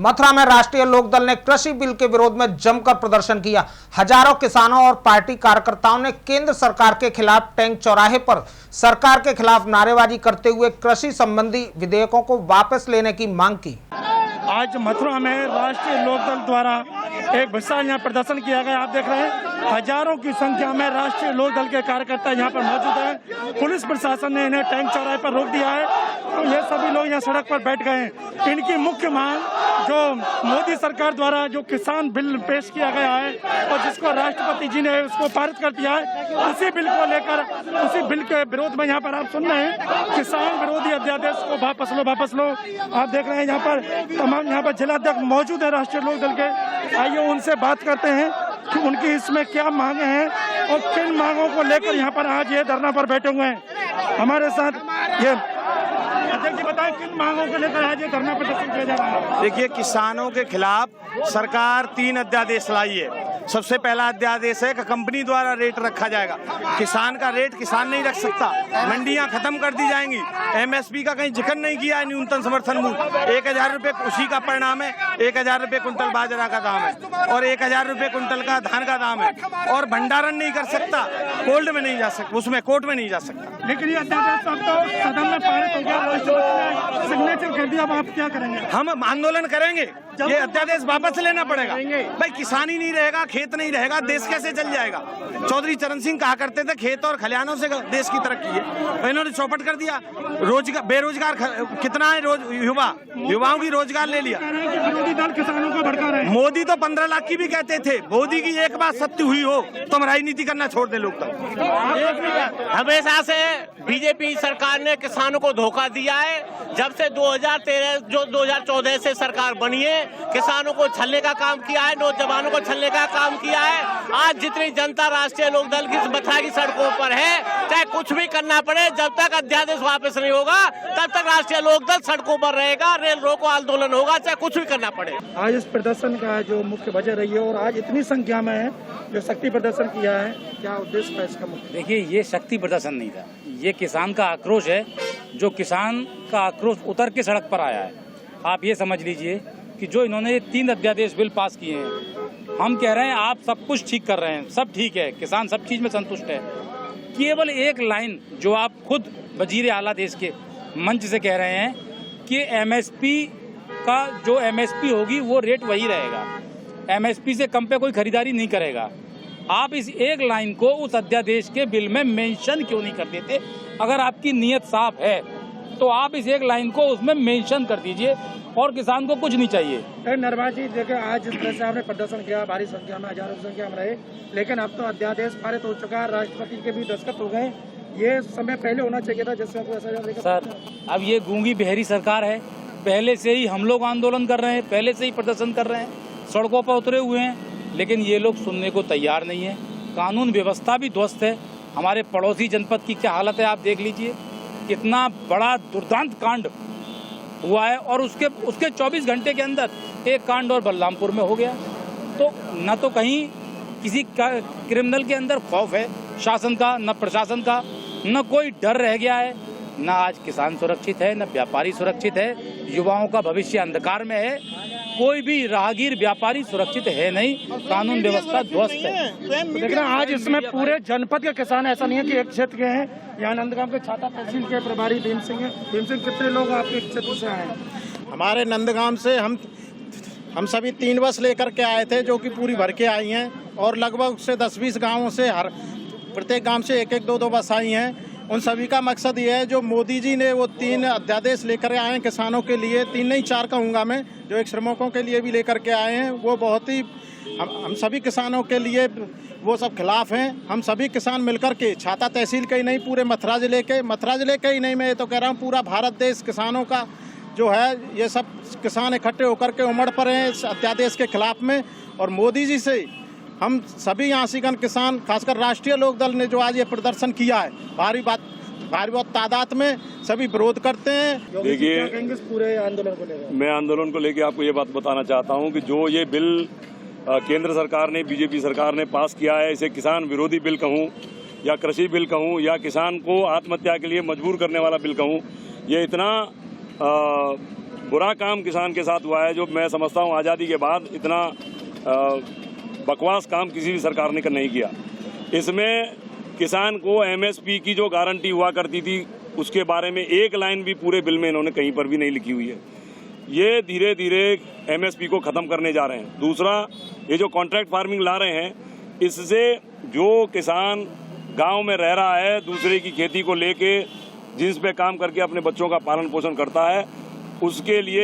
मथुरा में राष्ट्रीय लोकदल ने कृषि बिल के विरोध में जमकर प्रदर्शन किया। हजारों किसानों और पार्टी कार्यकर्ताओं ने केंद्र सरकार के खिलाफ टैंक चौराहे पर सरकार के खिलाफ नारेबाजी करते हुए कृषि संबंधी विधेयकों को वापस लेने की मांग की। आज मथुरा में राष्ट्रीय लोकदल द्वारा एक विशाल यहाँ प्रदर्शन किया गया। आप देख रहे हैं हजारों की संख्या में राष्ट्रीय लोकदल के कार्यकर्ता यहाँ पर मौजूद हैं। पुलिस प्रशासन ने इन्हें टैंक चौराहे पर रोक दिया है और ये सभी लोग यहाँ सड़क पर बैठ गए हैं। इनकी मुख्य मांग जो मोदी सरकार द्वारा जो किसान बिल पेश किया गया है और जिसको राष्ट्रपति जी ने उसको पारित कर दिया है, उसी बिल को लेकर उसी बिल के विरोध में यहाँ पर आप सुन रहे हैं किसान विरोधी अध्यादेश को वापस लो, वापस लो। आप देख रहे हैं यहाँ पर तमाम यहाँ पर जिलाध्यक्ष मौजूद है राष्ट्रीय लोकदल के। आइए उनसे बात करते हैं कि उनकी इसमें क्या मांगे हैं और किन मांगों को लेकर यहाँ पर आज ये धरना पर बैठे हुए हैं। हमारे साथ ये अध्यक्ष जी बताएं किन मांगों को लेकर आज ये धरना प्रदर्शन किया जा रहा है। देखिए, किसानों के खिलाफ सरकार 3 अध्यादेश लाई है। सबसे पहला अध्यादेश है कि कंपनी द्वारा रेट रखा जाएगा। किसान का रेट किसान नहीं रख सकता। मंडियां खत्म कर दी जाएंगी। एमएसपी का कहीं जिक्र नहीं किया है। न्यूनतम समर्थन मूल्य 1000 रुपये, उसी का परिणाम है 1000 रुपये कुंटल बाजरा का दाम है और 1000 रुपये कुंटल का धान का दाम है। और भंडारण नहीं कर सकता, कोल्ड में नहीं जा सकता, उसमें कोर्ट में नहीं जा सकता। लेकिन ये अध्यादेश अब तो सदन में पारित हो गया, राष्ट्रपति ने सिग्नेचर कर दिया। अब आप क्या करेंगे? हम आंदोलन करेंगे। ये अध्यादेश वापस लेना पड़ेगा। भाई किसान ही नहीं रहेगा, खेत नहीं रहेगा, देश कैसे चल जाएगा? चौधरी चरण सिंह कहा करते थे खेत और खलिहानों से देश की तरक्की है। इन्होंने चौपट कर दिया। रोजगार बेरोजगार कितना है? युवाओं की रोजगार ले लिया। विरोधी दल किसानों को भड़का रहे हैं। मोदी तो 15 लाख की भी कहते थे। मोदी की एक बात सत्य हुई हो तो हम राजनीति करना छोड़ दे। लोग हमेशा से बीजेपी सरकार ने किसानों को धोखा दिया है। जब से 2014 से सरकार बनी है, किसानों को छलने का काम किया है, नौजवानों को छलने का काम किया है। आज जितनी जनता राष्ट्रीय लोकदल की मथुरा की सड़कों पर है, चाहे कुछ भी करना पड़े, जब तक अध्यादेश वापस नहीं होगा तब तक राष्ट्रीय लोकदल सड़कों पर रहेगा। रेल रोको आंदोलन होगा, चाहे कुछ भी करना पड़े। आज इस प्रदर्शन का जो मुख्य वजह रही है और आज इतनी संख्या में है जो शक्ति प्रदर्शन किया है, क्या उद्देश्य था इसका? देखिए, ये शक्ति प्रदर्शन नहीं था, ये किसान का आक्रोश है। जो किसान का आक्रोश उतर के सड़क पर आया है। आप ये समझ लीजिए कि जो इन्होंने 3 अध्यादेश बिल पास किए हैं, हम कह रहे हैं आप सब कुछ ठीक कर रहे हैं, सब ठीक है, किसान सब चीज में संतुष्ट है। केवल एक लाइन जो आप खुद वजीर आला देश के मंच से कह रहे हैं कि एमएसपी का जो एमएसपी होगी वो रेट वही रहेगा, एमएसपी से कम पे कोई खरीदारी नहीं करेगा। आप इस एक लाइन को उस अध्यादेश के बिल में मेंशन क्यों नहीं कर देते? अगर आपकी नीयत साफ है तो आप इस एक लाइन को उसमें मेंशन कर दीजिए और किसान को कुछ नहीं चाहिए। नरवाज जी, देखिए आज जिस तरह से आपने प्रदर्शन किया, भारी संख्या में, हजारों की संख्या में रहे, लेकिन अब तो अध्यादेश पारित हो चुका है, राष्ट्रपति के भी दस्तखत हो गए। ये समय पहले होना चाहिए था जिससे आपको ऐसा। सर, अब ये गूंगी बहरी सरकार है। पहले से ही हम लोग आंदोलन कर रहे हैं, पहले से ही प्रदर्शन कर रहे हैं, सड़कों पर उतरे हुए हैं, लेकिन ये लोग सुनने को तैयार नहीं है। कानून व्यवस्था भी ध्वस्त है। हमारे पड़ोसी जनपद की क्या हालत है आप देख लीजिए, कितना बड़ा दुर्दांत कांड हुआ है और उसके 24 घंटे के अंदर एक कांड और बलरामपुर में हो गया। तो न तो कहीं किसी क्रिमिनल के अंदर खौफ है शासन का, न प्रशासन का, न कोई डर रह गया है। न आज किसान सुरक्षित है, न व्यापारी सुरक्षित है। युवाओं का भविष्य अंधकार में है। कोई भी राहगीर व्यापारी सुरक्षित है नहीं। कानून व्यवस्था ध्वस्त है। लेकिन आज इसमें पूरे जनपद के किसान, ऐसा नहीं है कि एक क्षेत्र के हैं। यहाँ नंदगांव के छाता तहसील के प्रभारी भीम सिंह हैं। भीम सिंह, कितने लोग आपके क्षेत्र से आए हैं? हमारे नंदगांव से हम सभी 3 बस लेकर के आए थे, जो कि पूरी भर के आई हैं और लगभग उससे 10-20 गाँवों से प्रत्येक गाँव से 1-1, 2-2 बस आई हैं। उन सभी का मकसद ये है, जो मोदी जी ने वो 3 अध्यादेश लेकर आए हैं किसानों के लिए, 3 नहीं 4 कहूँगा मैं, जो एक श्रमिकों के लिए भी लेकर के आए हैं, वो बहुत ही हम सभी किसानों के लिए वो सब खिलाफ हैं। हम सभी किसान मिलकर के, छाता तहसील के ही नहीं, पूरे मथुरा जिले के ही नहीं, मैं ये तो कह रहा हूँ पूरा भारत देश किसानों का जो है, ये सब किसान इकट्ठे होकर के उमड़ पड़े हैं इस अध्यादेश के खिलाफ में। और मोदी जी से हम सभी आशिकन किसान, खासकर राष्ट्रीय लोकदल ने जो आज ये प्रदर्शन किया है, भारी बहुत तादाद में सभी विरोध करते हैं। देखिए, पूरे आंदोलन को लेकर मैं आंदोलन को लेकर आपको ये बात बताना चाहता हूँ कि जो ये बिल केंद्र सरकार ने, बीजेपी सरकार ने पास किया है, इसे किसान विरोधी बिल कहूँ या कृषि बिल कहूँ या किसान को आत्महत्या के लिए मजबूर करने वाला बिल कहूँ, ये इतना बुरा काम किसान के साथ हुआ है, जो मैं समझता हूँ आज़ादी के बाद इतना बकवास काम किसी भी सरकार ने नहीं किया। इसमें किसान को एमएसपी की जो गारंटी हुआ करती थी उसके बारे में एक लाइन भी पूरे बिल में इन्होंने कहीं पर भी नहीं लिखी हुई है। ये धीरे धीरे एमएसपी को ख़त्म करने जा रहे हैं। दूसरा, ये जो कॉन्ट्रैक्ट फार्मिंग ला रहे हैं, इससे जो किसान गांव में रह रहा है, दूसरे की खेती को लेके जिस पे काम करके अपने बच्चों का पालन पोषण करता है, उसके लिए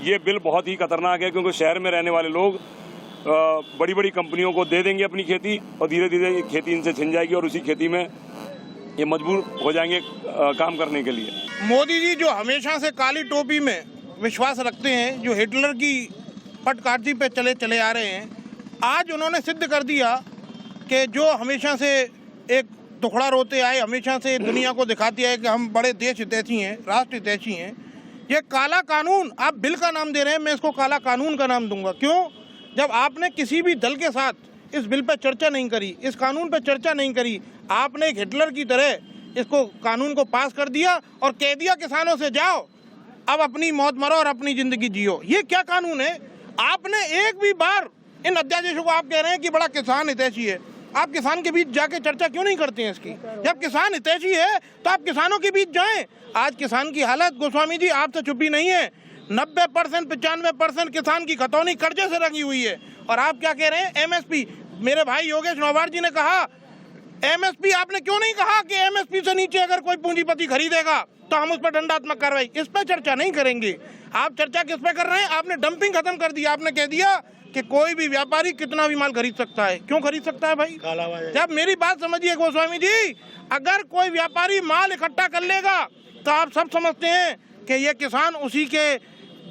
ये बिल बहुत ही खतरनाक है, क्योंकि शहर में रहने वाले लोग बड़ी बड़ी कंपनियों को दे देंगे अपनी खेती और धीरे धीरे खेती इनसे छिन जाएगी और उसी खेती में ये मजबूर हो जाएंगे काम करने के लिए। मोदी जी जो हमेशा से काली टोपी में विश्वास रखते हैं, जो हिटलर की पटकाठी पे चले आ रहे हैं, आज उन्होंने सिद्ध कर दिया कि जो हमेशा से एक टुकड़ा रोते आए, हमेशा से दुनिया को दिखाती है कि हम बड़े देश हितैषी हैं, राष्ट्र हितैषी हैं। ये काला कानून, आप बिल का नाम दे रहे हैं, मैं इसको काला कानून का नाम दूंगा। क्यों? जब आपने किसी भी दल के साथ इस बिल पर चर्चा नहीं करी, इस कानून पर चर्चा नहीं करी, आपने एक हिटलर की तरह इसको कानून को पास कर दिया और कह दिया किसानों से जाओ अब अपनी मौत मरो और अपनी जिंदगी जियो। ये क्या कानून है? आपने एक भी बार इन अध्यादेशों को, आप कह रहे हैं कि बड़ा किसान हितैषी है, आप किसान के बीच जाके चर्चा क्यों नहीं करते हैं इसकी? जब किसान हितैषी है तो आप किसानों के बीच जाएं। आज किसान की हालत, गोस्वामी जी, आपसे छुपी नहीं है। 90% 95% किसान की खतौनी कर्जे से रंगी हुई है। और आप क्या कह रहे हैं? एमएसपी। मेरे भाई योगेश नौबार जी ने कहा एमएसपी, आपने क्यों नहीं कहा कि एमएसपी से नीचे अगर कोई पूंजीपति खरीदेगा तो हम उस पर दंडात्मक कार्रवाई? इस पर चर्चा नहीं करेंगे। आप चर्चा किस पे कर रहे हैं? आपने डंपिंग खत्म कर दिया। आपने कह दिया कि कोई भी व्यापारी कितना भी माल खरीद सकता है। क्यों खरीद सकता है भाई? जब मेरी बात समझिए गोस्वामी जी, अगर कोई व्यापारी माल इकट्ठा कर लेगा तो आप सब समझते हैं कि ये किसान उसी के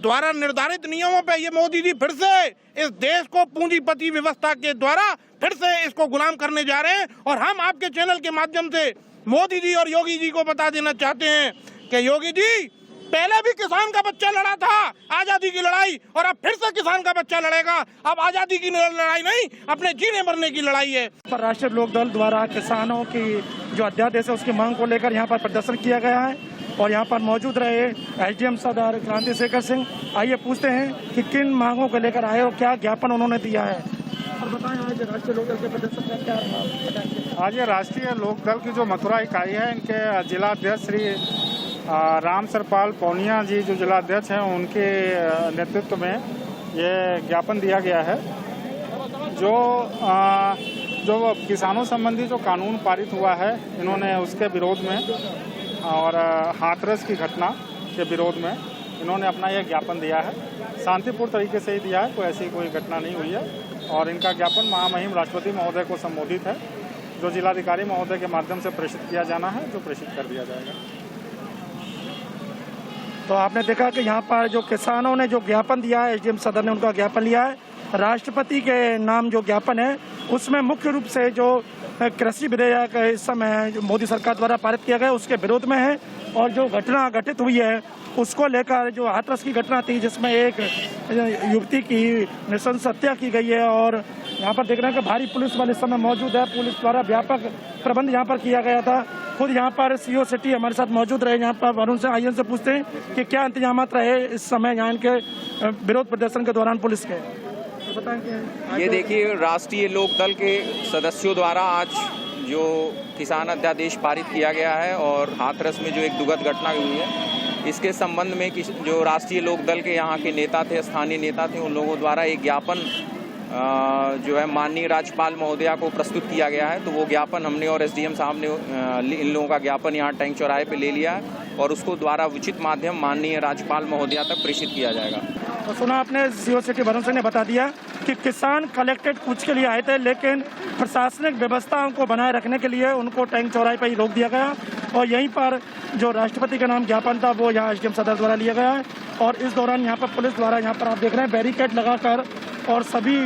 द्वारा निर्धारित नियमों पे, ये मोदी जी फिर से इस देश को पूंजीपति व्यवस्था के द्वारा फिर से इसको गुलाम करने जा रहे हैं। और हम आपके चैनल के माध्यम से मोदी जी और योगी जी को बता देना चाहते हैं कि योगी जी, पहले भी किसान का बच्चा लड़ा था आजादी की लड़ाई, और अब फिर से किसान का बच्चा लड़ेगा। अब आजादी की लड़ाई नहीं, अपने जीने मरने की लड़ाई है। राष्ट्रीय लोकदल द्वारा किसानों की जो अध्यादेश है उसकी मांग को लेकर यहाँ पर प्रदर्शन किया गया है और यहाँ पर मौजूद रहे एसडीएम सदर क्रांति शेखर सिंह। आइए पूछते हैं कि किन मांगों को लेकर आए और क्या ज्ञापन उन्होंने दिया है। और बताएं आज राष्ट्रीय लोकदल के प्रदर्शन का क्या रहा? आज ये राष्ट्रीय लोकदल की जो मथुरा इकाई है, इनके जिला अध्यक्ष श्री राम सरपाल पौनिया जी जो जिला अध्यक्ष हैं, उनके नेतृत्व में ये ज्ञापन दिया गया है। जो किसानों संबंधी जो कानून पारित हुआ है, इन्होंने उसके विरोध में और हाथरस की घटना के विरोध में इन्होंने अपना यह ज्ञापन दिया है। शांतिपूर्ण तरीके से ही दिया है, कोई ऐसी कोई घटना नहीं हुई है। और इनका ज्ञापन महामहिम राष्ट्रपति महोदय को संबोधित है, जो जिलाधिकारी महोदय के माध्यम से प्रेषित किया जाना है, जो प्रेषित कर दिया जाएगा। तो आपने देखा कि यहाँ पर जो किसानों ने जो ज्ञापन दिया है, एसडीएम सदर ने उनका ज्ञापन लिया है। राष्ट्रपति के नाम जो ज्ञापन है उसमें मुख्य रूप से जो कृषि विधेयक इस समय मोदी सरकार द्वारा पारित किया गया उसके विरोध में है। और जो घटना घटित हुई है उसको लेकर, जो हाथरस की घटना थी जिसमें एक युवती की नृशंस हत्या की गई है, और यहाँ पर देख रहे हैं कि भारी पुलिस बल इस समय मौजूद है। पुलिस द्वारा व्यापक प्रबंध यहाँ पर किया गया था। खुद यहाँ पर सीओ सिटी हमारे साथ मौजूद रहे। यहाँ पर वरुण से आईएन से पूछते हैं कि क्या इंतजाम रहे इस समय यहाँ के विरोध प्रदर्शन के दौरान पुलिस के? ये देखिए, राष्ट्रीय लोकदल के सदस्यों द्वारा आज जो किसान अध्यादेश पारित किया गया है और हाथरस में जो एक दुखद घटना हुई है, इसके संबंध में जो राष्ट्रीय लोकदल के यहाँ के नेता थे, स्थानीय नेता थे, उन लोगों द्वारा एक ज्ञापन जो है माननीय राज्यपाल महोदया को प्रस्तुत किया गया है। तो वो ज्ञापन हमने और एसडीएम साहब ने इन लोगों का ज्ञापन यहाँ टैंक चौराहे पे ले लिया है और उसको द्वारा उचित माध्यम माननीय राज्यपाल महोदया तक प्रेषित किया जाएगा। तो सुना आपने, सीओ सिटी वरुण सिंह ने बता दिया कि किसान कलेक्टेड कूच के लिए आए थे, लेकिन प्रशासनिक व्यवस्थाओं को बनाए रखने के लिए उनको टैंक चौराहे पर ही रोक दिया गया और यहीं पर जो राष्ट्रपति का नाम ज्ञापन था वो यहाँ एसडीएम सदर द्वारा लिया गया है। और इस दौरान यहाँ पर पुलिस द्वारा, यहाँ पर आप देख रहे हैं, बैरिकेड लगाकर और सभी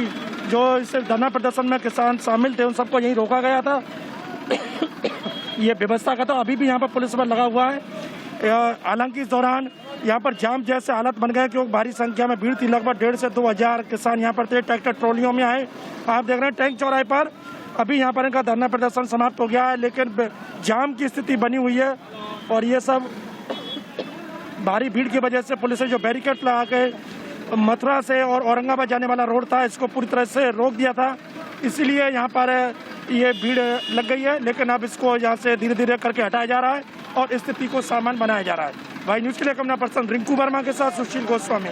जो इस धरना प्रदर्शन में किसान शामिल थे उन सबको यहीं रोका गया था। ये व्यवस्था का तो अभी भी यहाँ पर पुलिस बल लगा हुआ है। हालांकि इस दौरान यहाँ पर जाम जैसे हालत बन गए क्योंकि भारी संख्या में भीड़ थी। लगभग 1,500 से 2,000 किसान यहाँ पर थे, ट्रैक्टर ट्रॉलियों में आए। आप देख रहे हैं टैंक चौराहे पर अभी यहाँ पर इनका धरना प्रदर्शन समाप्त हो गया है, लेकिन जाम की स्थिति बनी हुई है। और ये सब भारी भीड़ की वजह से पुलिस ने जो बैरिकेड लगा के मथुरा से और औरंगाबाद जाने वाला रोड था इसको पूरी तरह से रोक दिया था, इसीलिए यहाँ पर ये भीड़ लग गई है। लेकिन अब इसको यहाँ से धीरे धीरे करके हटाया जा रहा है और स्थिति को सामान्य बनाया जा रहा है। भाई न्यूज़ के लिए कैमरा पर्सन रिंकू वर्मा के साथ सुशील गोस्वामी।